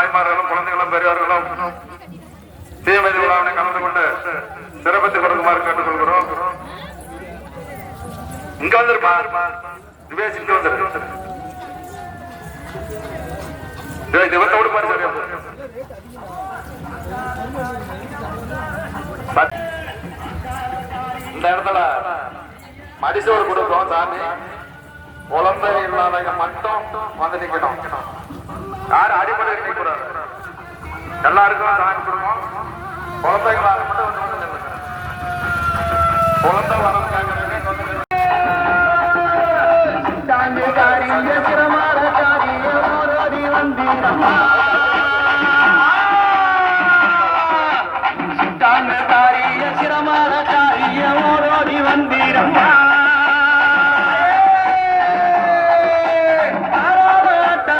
தாய்மார்களும் குழந்தைகளும் பெரியவர்களும் தீமிதி விழாவினை கலந்து கொண்டு சிறப்பித்துக் கொடுக்குமாறு கேட்டுக்கொள்கிறோம். இங்க வந்துருமா திவேஷ், இங்க வந்துரு. இவத்தோடு பாரு சரியா. இந்த இடத்துல மடிசோடு கொடுக்கும் சாமி. குழந்தை இல்லாதவங்க மட்டும் வந்து நிக்கணும். யாரும் அடிப்படை நிற்கிறாரு. எல்லாருக்கும் சாமி கொடுக்கும். குழந்தைகளாக மட்டும் வந்து நில்லுங்க. குழந்தை வர